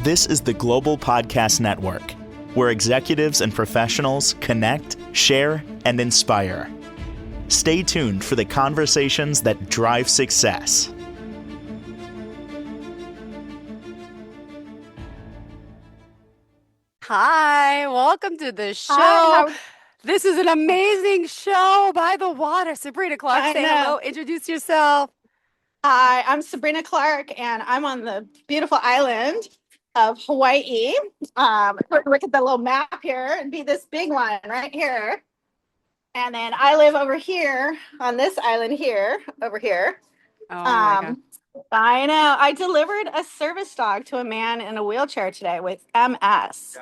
This is the Global Podcast Network, where executives and professionals connect, share, and inspire. Stay tuned for the conversations that drive success. Hi, welcome to the show. Hi, This is an amazing show by the water. Sabrina Clark, I say know. hello, introduce yourself. Hi, I'm Sabrina Clark, and I'm on the beautiful island of Hawaii. Look at the little map here and be this big one right here. And then I live over here on this island here, over here. Oh my God. I know. I delivered a service dog to a man in a wheelchair today with MS.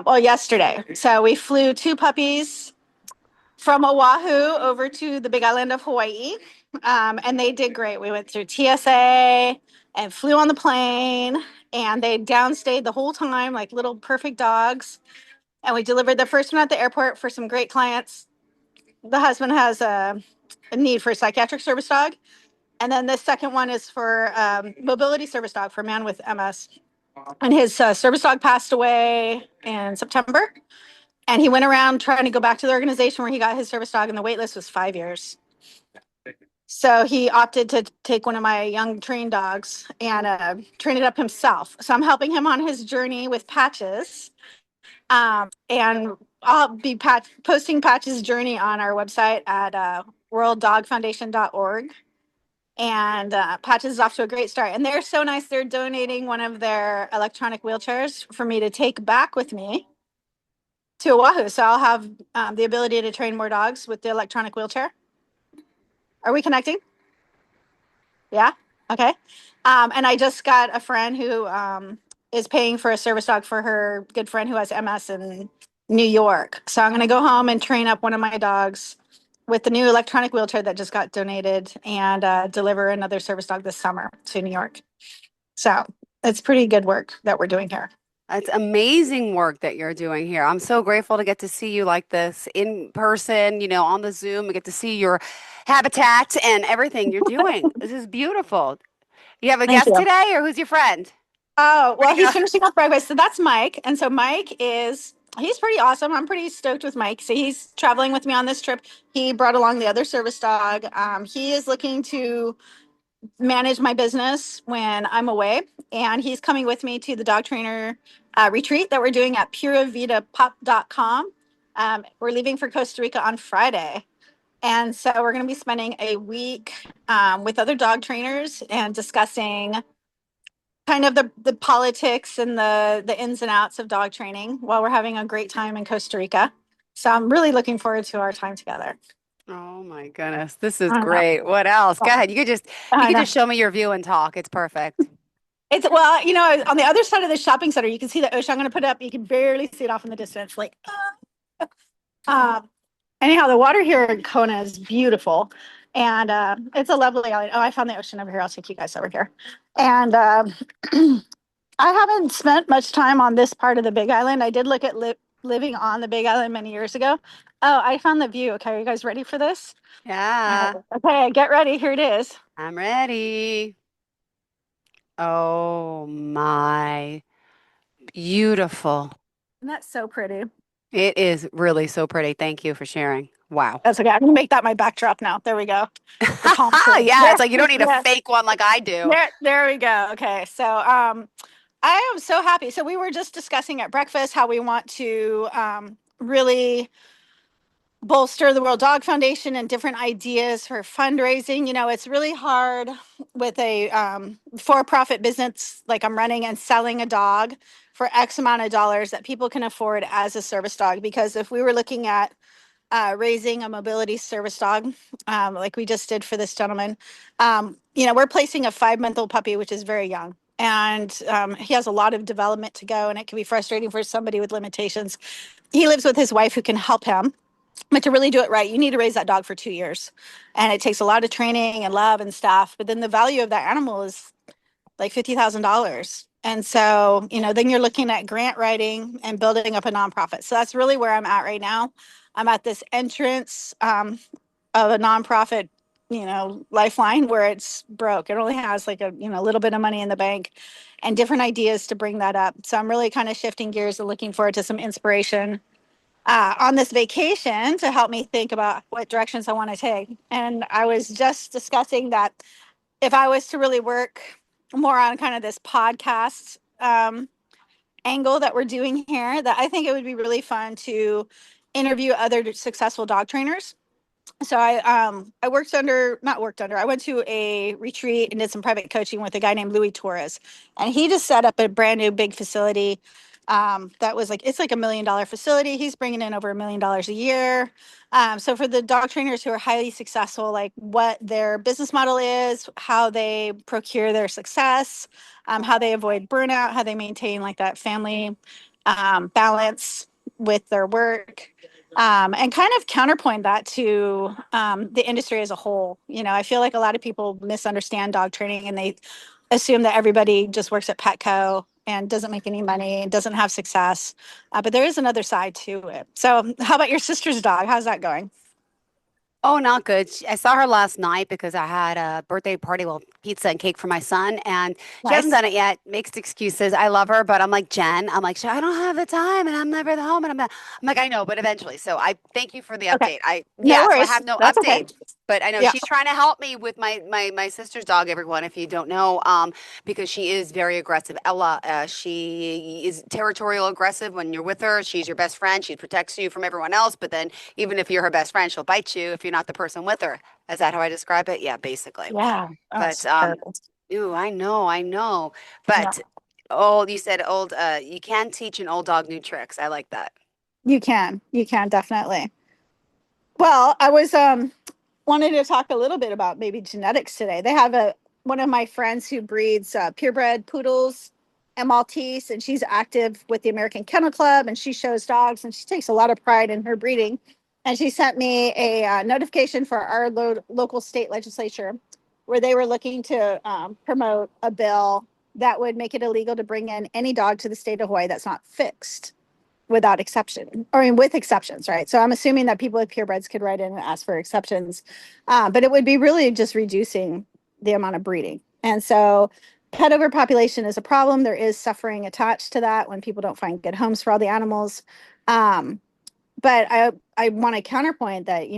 Yesterday. So we flew two puppies from Oahu over to the big island of Hawaii. And they did great. We went through TSA and flew on the plane, and they downstayed the whole time like little perfect dogs. And we delivered the first one at the airport for some great clients. The husband has a need for a psychiatric service dog. And then the second one is for mobility service dog for a man with MS. And his service dog passed away in September. And he went around trying to go back to the organization where he got his service dog, and the wait list was 5 years. So he opted to take one of my young trained dogs and train it up himself. So I'm helping him on his journey with Patches. And I'll be posting Patches' journey on our website at worlddogfoundation.org. And Patches is off to a great start. And they're so nice. They're donating one of their electronic wheelchairs for me to take back with me to Oahu. So I'll have the ability to train more dogs with the electronic wheelchair. Are we connecting? Yeah. Okay. And I just got a friend who is paying for a service dog for her good friend who has MS in New York. So I'm going to go home and train up one of my dogs with the new electronic wheelchair that just got donated, and deliver another service dog this summer to New York. So it's pretty good work that we're doing here. It's amazing work that you're doing here. I'm so grateful to get to see you like this in person, on the Zoom. We get to see your habitat and everything you're doing. This is beautiful. You have a Thank guest you. today, or who's your friend? Oh, well, Where'd he he's go? finishing up breakfast. So that's Mike. And so he's pretty awesome. I'm pretty stoked with Mike. So he's traveling with me on this trip. He brought along the other service dog. He is looking to manage my business when I'm away. And he's coming with me to the dog trainer retreat that we're doing at puravitapop.com. We're leaving for Costa Rica on Friday. And so we're going to be spending a week with other dog trainers and discussing kind of the politics and the ins and outs of dog training while we're having a great time in Costa Rica. So I'm really looking forward to our time together. Oh my goodness, this is I know. great. What else? Go ahead. You I could know. just show me your view and talk. It's perfect. It's on the other side of the shopping center, you can see the ocean. I'm going to put it up. You can barely see it off in the distance. Anyhow, the water here in Kona is beautiful, and it's a lovely island. Oh, I found the ocean over here. I'll take you guys over here. And I haven't spent much time on this part of the Big Island. I did look at living on the Big Island many years ago. Oh, I found the view. Okay, are you guys ready for this? Yeah, Okay, get ready. Here it is. I'm ready. Oh my, beautiful. Isn't that so pretty? It is really so pretty. Thank you for sharing. Wow. That's okay. I'm gonna make that my backdrop now. There we go. The palm tree. Yeah, There, it's like you don't need a yeah, fake one like I do. there we go. Okay, so I am so happy. So we were just discussing at breakfast how we want to really bolster the World Dog Foundation and different ideas for fundraising. It's really hard with a for-profit business like I'm running and selling a dog for X amount of dollars that people can afford as a service dog. Because if we were looking at raising a mobility service dog, like we just did for this gentleman, we're placing a 5-month-old puppy, which is very young. And he has a lot of development to go, and it can be frustrating for somebody with limitations. He lives with his wife who can help him. But to really do it right, you need to raise that dog for 2 years. And it takes a lot of training and love and stuff. But then the value of that animal is like $50,000. And so, then you're looking at grant writing and building up a nonprofit. So that's really where I'm at right now. I'm at this entrance of a nonprofit lifeline where it's broke. It only has like a little bit of money in the bank, and different ideas to bring that up. So I'm really kind of shifting gears and looking forward to some inspiration on this vacation to help me think about what directions I want to take. And I was just discussing that if I was to really work more on kind of this podcast angle that we're doing here, that I think it would be really fun to interview other successful dog trainers. So I went to a retreat and did some private coaching with a guy named Louis Torres, and he just set up a brand new big facility that was like, it's like $1 million facility. He's bringing in over $1 million a year. So for the dog trainers who are highly successful, like what their business model is, how they procure their success, how they avoid burnout, how they maintain like that family balance with their work, and kind of counterpoint that to the industry as a whole. I feel like a lot of people misunderstand dog training, and they assume that everybody just works at Petco and doesn't make any money and doesn't have success. But there is another side to it. So how about your sister's dog? How's that going? Oh, not good. I saw her last night because I had a birthday party, well, pizza and cake for my son, and she hasn't Nice. done it yet. Makes excuses. I love her, but I'm like, Jen, I'm like, I don't have the time and I'm never at home. And I'm like, I know, but eventually. So I thank you for the Okay. update. No So I worries. have no That's okay. update, but I know Yeah. she's trying to help me with my sister's dog, everyone, if you don't know, because she is very aggressive. Ella, she is territorial aggressive when you're with her. She's your best friend. She protects you from everyone else, but then even if you're her best friend, she'll bite you if you're not the person with her. Is that how I describe it? Yeah, basically. Yeah. Oh, But it's terrible. ooh, I know. Yeah. But you said old, you can teach an old dog new tricks. I like that. You can. You can definitely. Well, I was wanted to talk a little bit about maybe genetics today. They have a one of my friends who breeds purebred poodles and Maltese, and she's active with the American Kennel Club, and she shows dogs, and she takes a lot of pride in her breeding. And she sent me a notification for our local state legislature, where they were looking to promote a bill that would make it illegal to bring in any dog to the state of Hawaii that's not fixed without exception, or I mean, with exceptions, right? So I'm assuming that people with purebreds could write in and ask for exceptions, but it would be really just reducing the amount of breeding. And so pet overpopulation is a problem. There is suffering attached to that when people don't find good homes for all the animals. Um, but I want to counterpoint that,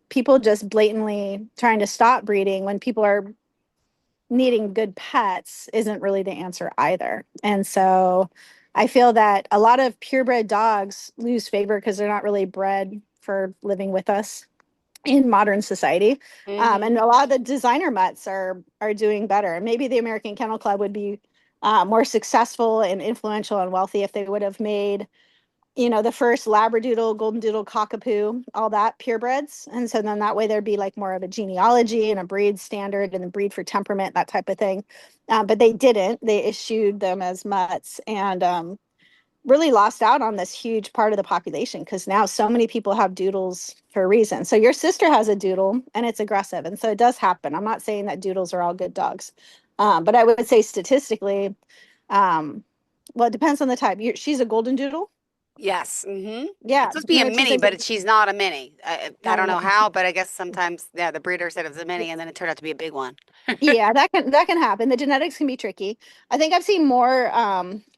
people just blatantly trying to stop breeding when people are needing good pets isn't really the answer either. And so I feel that a lot of purebred dogs lose favor because they're not really bred for living with us in modern society. And Hmm. a lot of the designer mutts are doing better. Maybe the American Kennel Club would be more successful and influential and wealthy if they would have made the first Labradoodle, Golden Doodle, Cockapoo, all that purebreds. And so then that way there'd be like more of a genealogy and a breed standard and a breed for temperament, that type of thing. But they didn't. They issued them as mutts, and really lost out on this huge part of the population because now so many people have doodles for a reason. So your sister has a doodle and it's aggressive. And so it does happen. I'm not saying that doodles are all good dogs. But I would say statistically, um, well, it depends on the type. She's a golden doodle. Yes. Hmm. Yeah, It's supposed to be a she's mini, but she's not a mini. I don't know no. how, but I guess sometimes, yeah, the breeder said it was a mini, and then it turned out to be a big one. Yeah, that can happen. The genetics can be tricky. I think I've seen more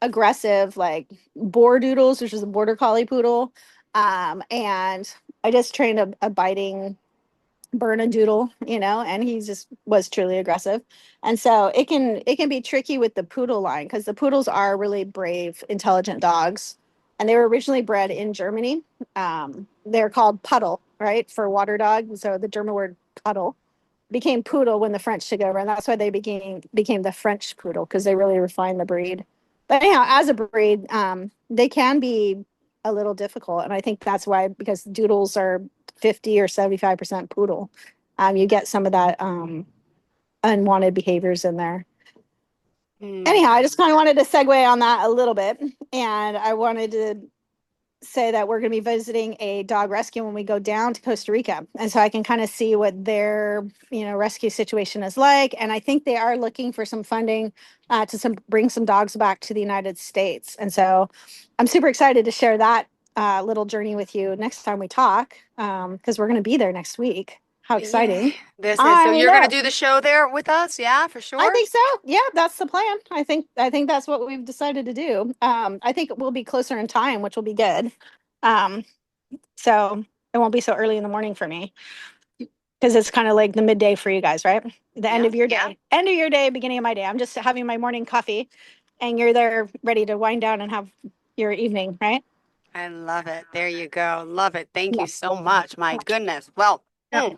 aggressive like Bordoodles, which is a border collie poodle. And I just trained a biting Bernedoodle, and he just was truly aggressive. And so it can be tricky with the poodle line because the poodles are really brave, intelligent dogs. And they were originally bred in Germany. They're called puddle, right, for water dog. So the German word puddle became poodle when the French took over, and that's why they became the French poodle because they really refined the breed. But anyhow, as a breed, they can be a little difficult, and I think that's why, because doodles are 50 or 75% poodle. You get some of that unwanted behaviors in there. Hmm. Anyhow, I just kind of wanted to segue on that a little bit, and I wanted to say that we're going to be visiting a dog rescue when we go down to Costa Rica. And so I can kind of see what their, rescue situation is like. And I think they are looking for some funding to bring some dogs back to the United States. And so I'm super excited to share that little journey with you next time we talk, because we're going to be there next week. How Yeah, exciting. this is so I you're gonna know. do the show there with us, yeah, for I sure. think so. Yeah, that's the plan. I think that's what we've decided to do. I think we'll be closer in time, which will be good. Um, so it won't be so early in the morning for me because it's kind of like the midday for you guys, right? The end Yeah. of your day, end of your day, beginning of my day. I'm just having my morning coffee, and you're there ready to wind down and have your evening, right? I love it. There you go. Love it. Thank Yeah. you so much. My goodness. Well, Yeah.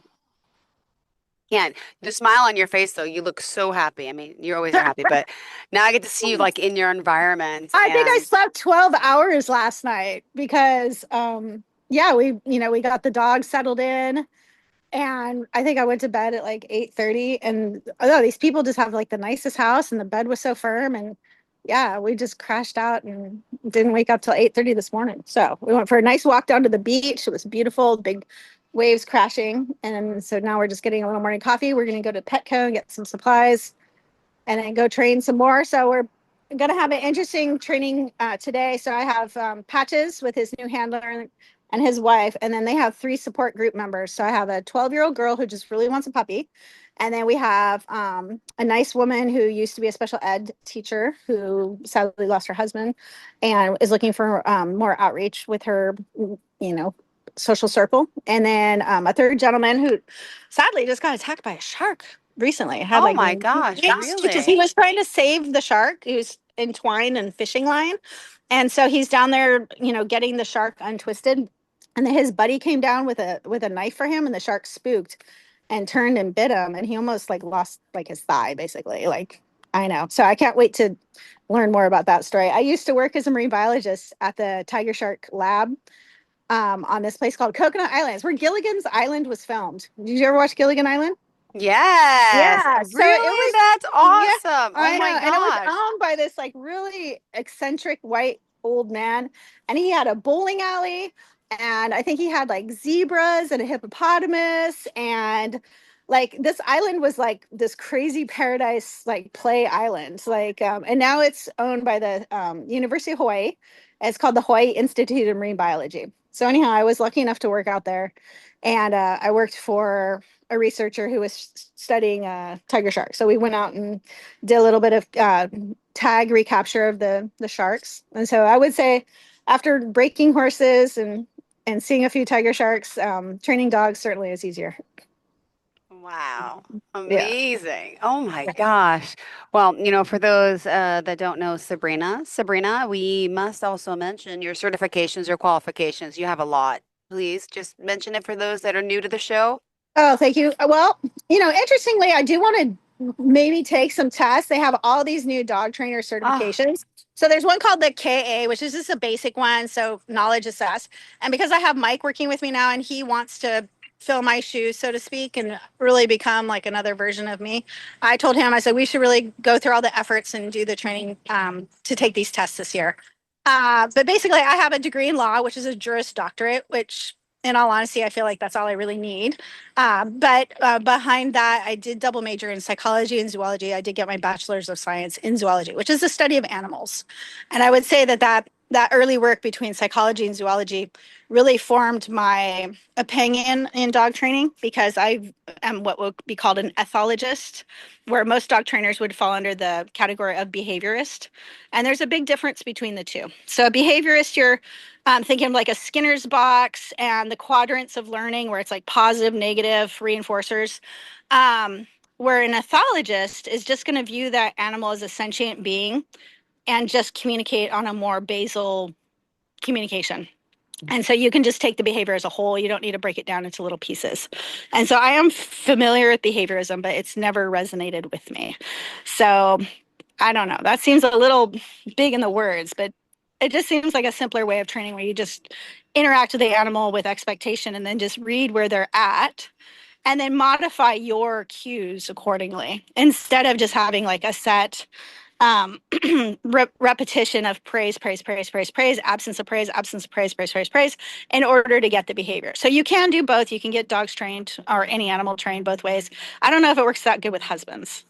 yeah, the smile on your face though, you look so happy. I mean, you always are happy, but now I get to see you like in your environment I think I and slept 12 hours last night because yeah, we got the dog settled in, and I think I went to bed at like 8:30, and oh, these people just have like the nicest house, and the bed was so firm, and yeah, we just crashed out and didn't wake up till 8:30 this morning. So we went for a nice walk down to the beach. It was beautiful, big waves crashing. And so now we're just getting a little morning coffee. We're going to go to Petco and get some supplies and then go train some more. So we're going to have an interesting training today. So I have Patches with his new handler and his wife, and then they have 3 support group members. So I have a 12-year-old girl who just really wants a puppy. And then we have a nice woman who used to be a special ed teacher who sadly lost her husband and is looking for more outreach with her, social circle. And then a third gentleman who sadly just got attacked by a shark recently. It had oh like my gosh, stitches. He really? was trying to save the shark. He was entwined in fishing line. And so he's down there, getting the shark untwisted. And then his buddy came down with a knife for him, and the shark spooked and turned and bit him, and he almost like lost like his thigh, basically. Like, I know. So I can't wait to learn more about that story. I used to work as a marine biologist at the tiger shark lab on this place called Coconut Islands, where Gilligan's Island was filmed. Did you ever watch Gilligan Island? Yes. Yeah, so it Really? was, That's yeah, awesome. Oh I my know. And it was gosh. owned by this like really eccentric white old man. And he had a bowling alley. And I think he had like zebras and a hippopotamus. And like this island was like this crazy paradise, like play island. Like, and now it's owned by the University of Hawaii. It's called the Hawaii Institute of Marine Biology. So, anyhow, I was lucky enough to work out there. And I worked for a researcher who was studying tiger sharks. So we went out and did a little bit of tag recapture of the sharks. And so I would say after breaking horses and seeing a few tiger sharks, training dogs certainly is easier. Wow. Yeah. Amazing. Oh my gosh. Well, for those that don't know Sabrina, we must also mention your certifications or qualifications. You have a lot. Please just mention it for those that are new to the show. Oh, thank you. Well, interestingly, I do want to maybe take some tests. They have all these new dog trainer Oh, certifications. So there's one called the KA, which is just a basic one. So knowledge assess. And because I have Mike working with me now and he wants to fill my shoes, so to speak, and really become like another version of me, I told him, I said, we should really go through all the efforts and do the training to take these tests this year. But basically, I have a degree in law, which is a Juris Doctorate, which in all honesty, I feel like that's all I really need. But behind that, I did double major in psychology and zoology. I did get my bachelor's of science in zoology, which is the study of animals. And I would say that early work between psychology and zoology really formed my opinion in dog training because I am what would be called an ethologist, where most dog trainers would fall under the category of behaviorist. And there's a big difference between the two. So a behaviorist, you're thinking of like a Skinner's box and the quadrants of learning where it's like positive, negative, reinforcers. Where an ethologist is just going to view that animal as a sentient being and just communicate on a more basal communication. And so you can just take the behavior as a whole. You don't need to break it down into little pieces. And so I am familiar with behaviorism, but it's never resonated with me. So I don't know. That seems a little big in the words, but it just seems like a simpler way of training where you just interact with the animal with expectation and then just read where they're at and then modify your cues accordingly instead of just having like a set repetition of praise, praise, praise, praise, praise, absence of praise, absence of praise, praise, praise, praise, in order to get the behavior. So you can do both. You can get dogs trained or any animal trained both ways. I don't know if it works that good with husbands,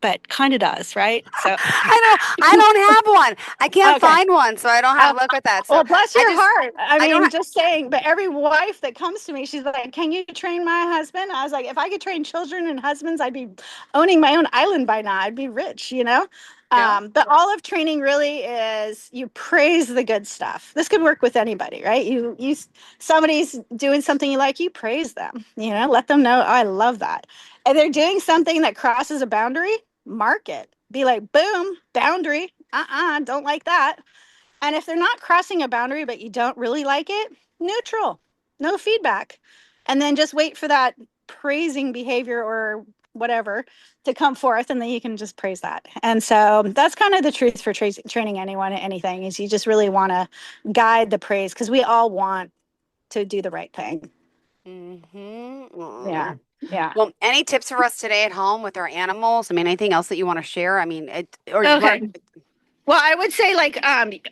but kind of does, right? So I don't have one. I can't Okay. find one, so I don't have luck with that. So Well, bless I your just, heart. I I don't. mean, just saying, but every wife that comes to me, she's like, "Can you train my husband?" I was like, "If I could train children and husbands, I'd be owning my own island by now. I'd be rich, you know?" Yeah. But all of training really is you praise the good stuff. This could work with anybody, right? Somebody's doing something you like, you praise them, let them know, oh, I love that. And they're doing something that crosses a boundary, mark it. Be like, boom, boundary. Don't like that. And if they're not crossing a boundary, but you don't really like it, neutral, no feedback. And then just wait for that praising behavior or whatever to come forth. And then you can just praise that. And so that's kind of the truth for training anyone at anything is you just really want to guide the praise because we all want to do the right thing. Mm-hmm. Yeah. Yeah. Well, any tips for us today at home with our animals? I mean, anything else that you want to share? I mean, Okay. Well, I would say, like,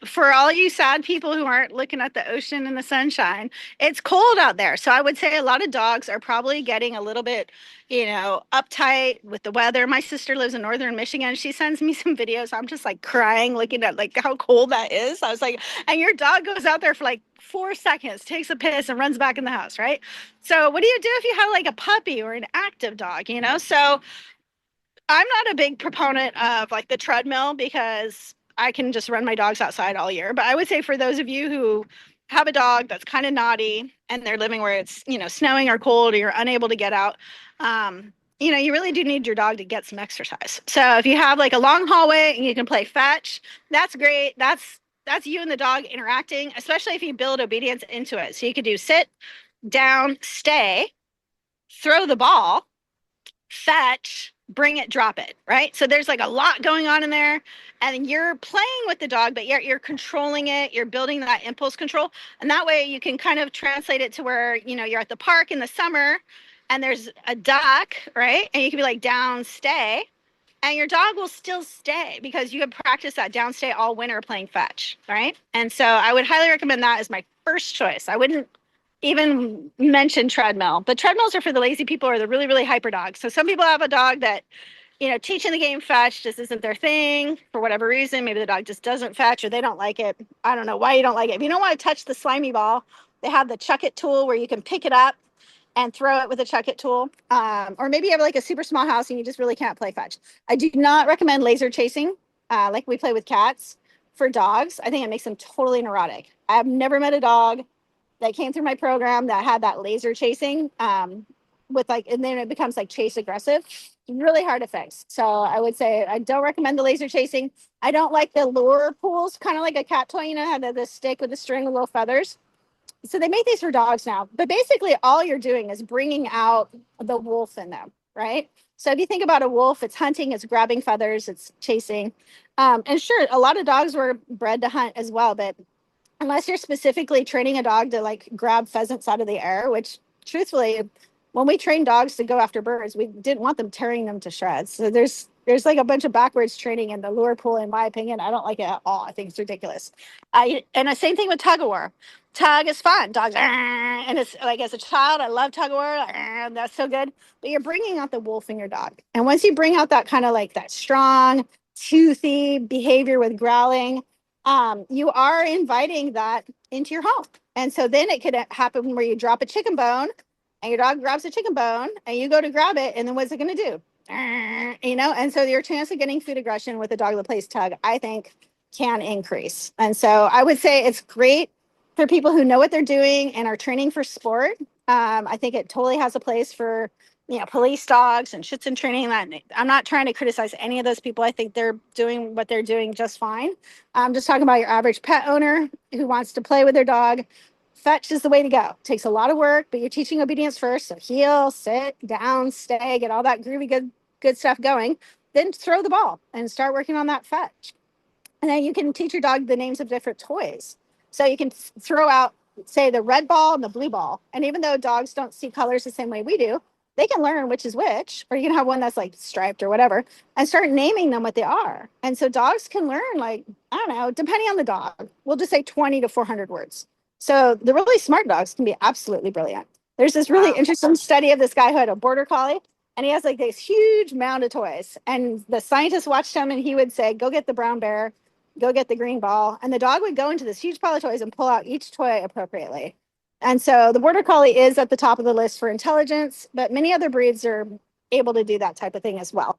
for all you sad people who aren't looking at the ocean and the sunshine, it's cold out there. So I would say a lot of dogs are probably getting a little bit, uptight with the weather. My sister lives in northern Michigan. She sends me some videos. I'm just like crying, looking at like how cold that is. I was like, and your dog goes out there for like 4 seconds, takes a piss, and runs back in the house, right? So what do you do if you have like a puppy or an active dog? So I'm not a big proponent of like the treadmill because I can just run my dogs outside all year. But I would say for those of you who have a dog that's kind of naughty and they're living where it's, snowing or cold or you're unable to get out, you really do need your dog to get some exercise. So if you have like a long hallway and you can play fetch, that's great. That's you and the dog interacting, especially if you build obedience into it. So you could do sit, down, stay, throw the ball, fetch, bring it, drop it, right? So there's like a lot going on in there and you're playing with the dog, but you're controlling it. You're building that impulse control. And that way you can kind of translate it to where, you're at the park in the summer and there's a duck, right? And you can be like down, stay. And your dog will still stay because you have practiced that down stay all winter playing fetch, right? And so I would highly recommend that as my first choice. I wouldn't even mention treadmill, but treadmills are for the lazy people or the really, really hyper dogs. So some people have a dog that, teaching the game fetch just isn't their thing for whatever reason. Maybe the dog just doesn't fetch or they don't like it. I don't know why you don't like it. If you don't want to touch the slimy ball, they have the chuck it tool where you can pick it up and throw it with a chuck it tool. Or maybe you have like a super small house and you just really can't play fetch. I do not recommend laser chasing like we play with cats for dogs. I think it makes them totally neurotic. I've never met a dog that came through my program that had that laser chasing with like, and then it becomes like chase aggressive. Really hard to fix. So I would say I don't recommend the laser chasing. I don't like the lure pools, kind of like a cat toy, had the stick with the string with little feathers. So they make these for dogs now, but basically all you're doing is bringing out the wolf in them, right? So if you think about a wolf, it's hunting, it's grabbing feathers, it's chasing. And sure, a lot of dogs were bred to hunt as well, but unless you're specifically training a dog to like grab pheasants out of the air, which truthfully, when we train dogs to go after birds, we didn't want them tearing them to shreds. So there's like a bunch of backwards training in the lure pool, in my opinion. I don't like it at all. I think it's ridiculous. And the same thing with tug of war. Tug is fun. Dogs, and it's like as a child, I love tug of war. That's so good. But you're bringing out the wolf in your dog. And once you bring out that kind of like that strong, toothy behavior with growling, you are inviting that into your home. And so then it could happen where you drop a chicken bone and your dog grabs a chicken bone and you go to grab it. And then what's it going to do? And so your chance of getting food aggression with a dog that plays tug, I think, can increase. And so I would say it's great for people who know what they're doing and are training for sport. I think it totally has a place for police dogs and Schutzhund training. I'm not trying to criticize any of those people. I think they're doing what they're doing just fine. I'm just talking about your average pet owner who wants to play with their dog. Fetch is the way to go. It takes a lot of work, but you're teaching obedience first. So heel, sit, down, stay, get all that groovy, good stuff going. Then throw the ball and start working on that fetch. And then you can teach your dog the names of different toys. So you can throw out, say, the red ball and the blue ball. And even though dogs don't see colors the same way we do, they can learn which is which, or you can have one that's like striped or whatever, and start naming them what they are. And so dogs can learn, like, I don't know, depending on the dog, we'll just say 20 to 400 words. So the really smart dogs can be absolutely brilliant. There's this really interesting study of this guy who had a border collie, and he has like this huge mound of toys. And the scientists watched him and he would say, go get the brown bear, go get the green ball. And the dog would go into this huge pile of toys and pull out each toy appropriately. And so the Border Collie is at the top of the list for intelligence, but many other breeds are able to do that type of thing as well.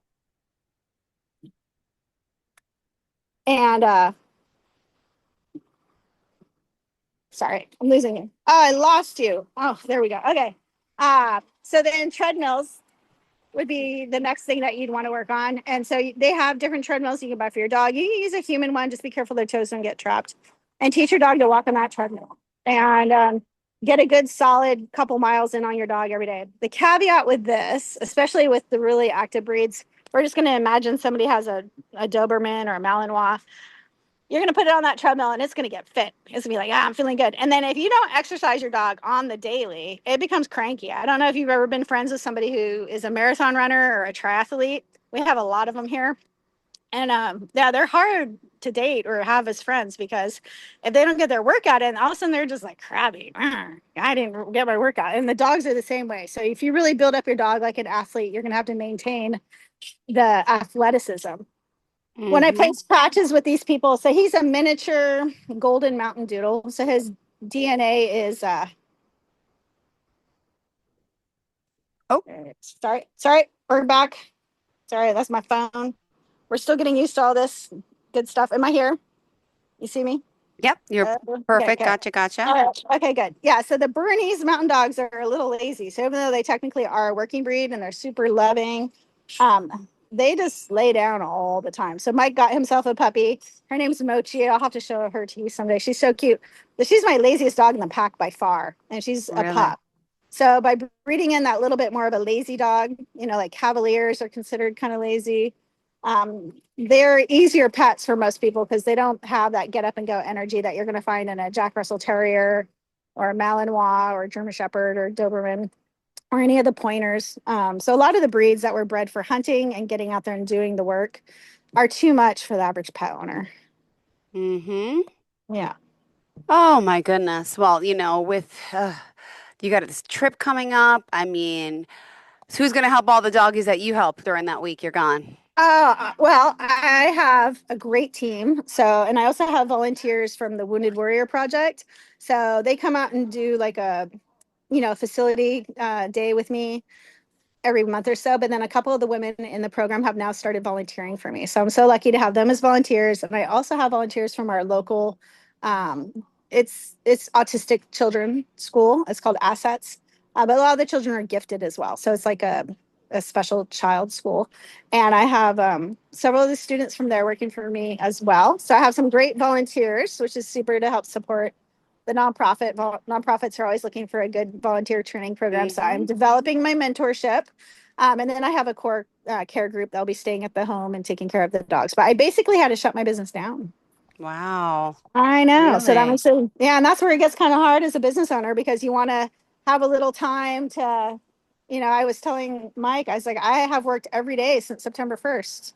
And sorry, I'm losing you. Oh, I lost you. Oh, there we go. Okay. So then treadmills would be the next thing that you'd want to work on. And so they have different treadmills you can buy for your dog. You can use a human one, just be careful their toes don't get trapped. And teach your dog to walk on that treadmill. And get a good solid couple miles in on your dog every day. The caveat with this, especially with the really active breeds, we're just going to imagine somebody has a Doberman or a Malinois. You're going to put it on that treadmill and it's going to get fit. It's going to be like, I'm feeling good. And then if you don't exercise your dog on the daily, it becomes cranky. I don't know if you've ever been friends with somebody who is a marathon runner or a triathlete. We have a lot of them here. And yeah, they're hard to date or have as friends because if they don't get their workout in, all of a sudden they're just like crabby. I didn't get my workout. And the dogs are the same way. So if you really build up your dog like an athlete, you're going to have to maintain the athleticism. Mm-hmm. When I place patches with these people, so he's a miniature golden mountain doodle. So his DNA is sorry, we're back. Sorry, that's my phone. We're still getting used to all this good stuff. Am I here? You see me? Yep, you're perfect. Okay, gotcha. All right. Okay, good. Yeah, so the Bernese mountain dogs are a little lazy. So even though they technically are a working breed and they're super loving, they just lay down all the time. So Mike got himself a puppy. Her name's Mochi. I'll have to show her to you someday. She's so cute. But she's my laziest dog in the pack by far. And she's a pup. So by breeding in that little bit more of a lazy dog, like Cavaliers are considered kind of lazy. They're easier pets for most people because they don't have that get up and go energy that you're going to find in a Jack Russell Terrier or a Malinois or a German Shepherd or Doberman or any of the pointers. So a lot of the breeds that were bred for hunting and getting out there and doing the work are too much for the average pet owner. Mm-hmm. Yeah. Oh my goodness. Well, with you got this trip coming up. I mean, so who's going to help all the doggies that you help during that week you're gone? Well, I have a great team. And I also have volunteers from the Wounded Warrior Project. So they come out and do like a, facility day with me every month or so. But then a couple of the women in the program have now started volunteering for me. So I'm so lucky to have them as volunteers. And I also have volunteers from our local, it's autistic children school. It's called Assets. But a lot of the children are gifted as well. So it's like a special child school. And I have several of the students from there working for me as well. So I have some great volunteers, which is super to help support the nonprofit. Nonprofits are always looking for a good volunteer training program. Mm-hmm. So I'm developing my mentorship. And then I have a core care group that'll be staying at the home and taking care of the dogs. But I basically had to shut my business down. Wow. I know. Really? So that makes it, and that's where it gets kind of hard as a business owner because you want to have a little time to, I was telling Mike, I was like, I have worked every day since September 1st.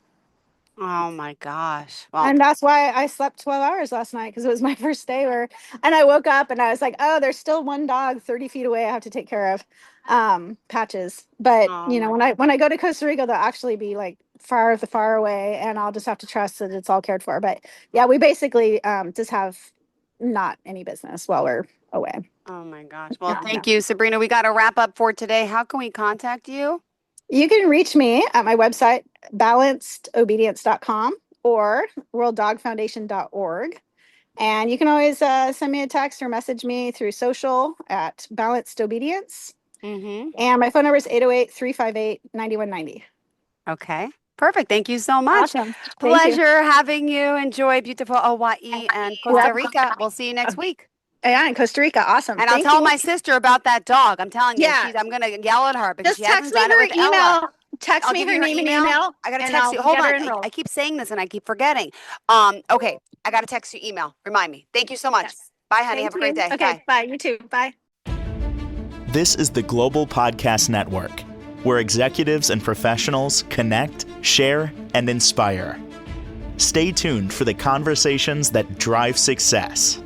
Oh my gosh. Well, and that's why I slept 12 hours last night because it was my first day and I woke up and I was like, oh, there's still one dog 30 feet away I have to take care of, Patches. But, when I go to Costa Rica, they'll actually be like far away and I'll just have to trust that it's all cared for. But yeah, we basically just have not any business while we're away. Oh my gosh. Well, thank you, Sabrina. We got to wrap up for today. How can we contact you? You can reach me at my website, balancedobedience.com or worlddogfoundation.org. And you can always send me a text or message me through social at Balanced Obedience. Mm-hmm. And my phone number is 808-358-9190. Okay. Perfect. Thank you so much. Awesome. Pleasure having you. Enjoy beautiful Hawaii and Costa Rica. We'll see you next week. Yeah, in Costa Rica. Awesome. And I'll tell my sister about that dog. I'm telling you, I'm going to yell at her because just she hasn't done it with Ella. Text me her name and email. I got to text you. Hold on. I keep saying this and I keep forgetting. Okay. I got to text you email. Remind me. Thank you so much. Yes. Bye, honey. Have a great day. Okay. Bye. You too. Bye. This is the Global Podcast Network, where executives and professionals connect, share, and inspire. Stay tuned for the conversations that drive success.